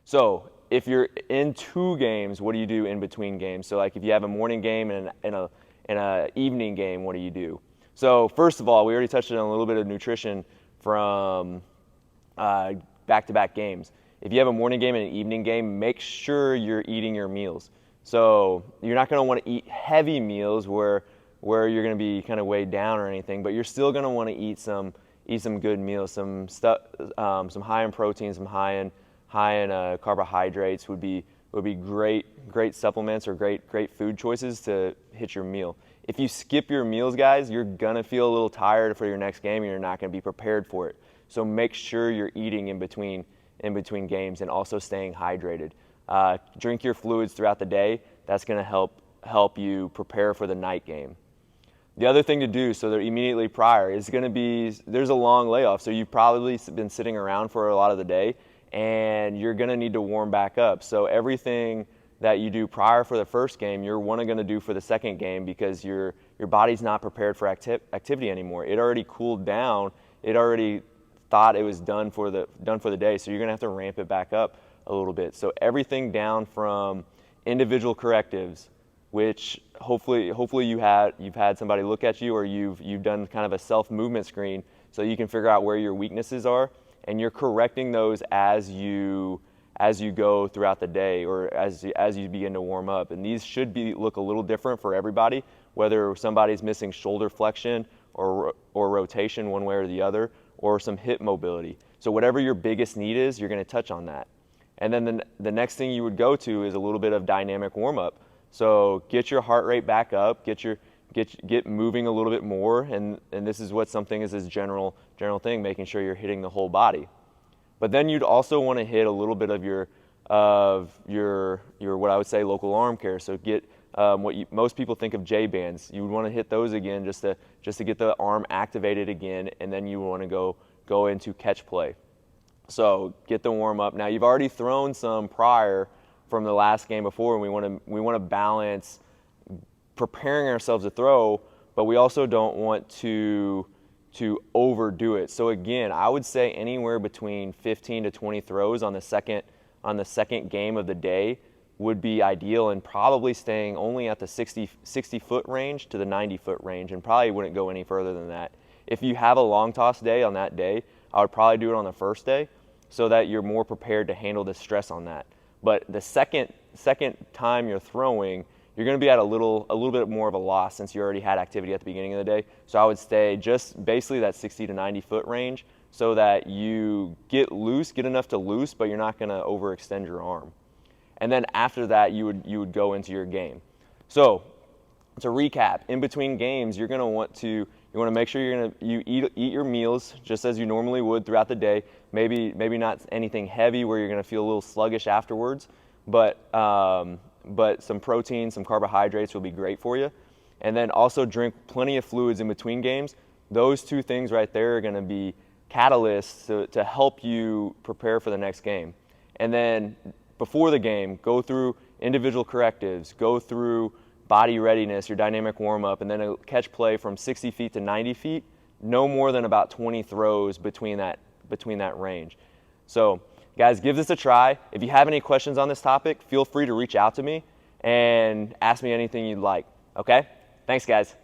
So if you're in 2 games, what do you do in between games? So like if you have a morning game and a evening game, what do you do? So first of all, we already touched on a little bit of nutrition from back-to-back games. If you have a morning game and an evening game, make sure you're eating your meals. So you're not going to want to eat heavy meals where you're going to be kind of weighed down or anything, but you're still going to want to eat some good meals, some stuff, some high in protein, some high in carbohydrates would be great supplements or great food choices to hit your meal. If you skip your meals, guys, you're gonna feel a little tired for your next game and you're not gonna be prepared for it. So make sure you're eating in between games and also staying hydrated. Drink your fluids throughout the day. That's gonna help you prepare for the night game. The other thing to do, so that immediately prior, is going to be, there's a long layoff, so you've probably been sitting around for a lot of the day, and you're going to need to warm back up. So everything that you do prior for the first game, you're going to do for the second game because your body's not prepared for activity anymore. It already cooled down. It already thought it was done for the day, so you're going to have to ramp it back up a little bit. So everything down from individual correctives, which hopefully you've had somebody look at you, or you've done kind of a self movement screen so you can figure out where your weaknesses are, and you're correcting those as you go throughout the day or as you begin to warm up. And these should look a little different for everybody, whether somebody's missing shoulder flexion or rotation one way or the other, or some hip mobility. So whatever your biggest need is, you're going to touch on that. And then the next thing you would go to is a little bit of dynamic warm up. So get your heart rate back up, get moving a little bit more, and this is what something is this general thing, making sure you're hitting the whole body. But then you'd also want to hit a little bit of your what I would say local arm care. So get most people think of J bands. You would want to hit those again just to get the arm activated again, and then you want to go into catch play. So get the warm up. Now you've already thrown some prior from the last game before, and we want to balance preparing ourselves to throw, but we also don't want to overdo it. So again, I would say anywhere between 15 to 20 throws on the second game of the day would be ideal, and probably staying only at the 60 foot range to the 90 foot range, and probably wouldn't go any further than that. If you have a long toss day on that day, I would probably do it on the first day so that you're more prepared to handle the stress on that. But the second time you're throwing, you're going to be at a little bit more of a loss since you already had activity at the beginning of the day. So I would stay just basically that 60 to 90 foot range so that you get enough to loose, but you're not going to overextend your arm. And then after that, you would go into your game. So to recap, in between games, you want to make sure you eat your meals just as you normally would throughout the day. Maybe not anything heavy where you're going to feel a little sluggish afterwards, but some protein, some carbohydrates will be great for you. And then also drink plenty of fluids in between games. Those two things right there are going to be catalysts to help you prepare for the next game. And then before the game, go through individual correctives, go through body readiness, your dynamic warm-up, and then a catch play from 60 feet to 90 feet, no more than about 20 throws between that range. So guys, give this a try. If you have any questions on this topic, feel free to reach out to me and ask me anything you'd like. Okay? Thanks, guys.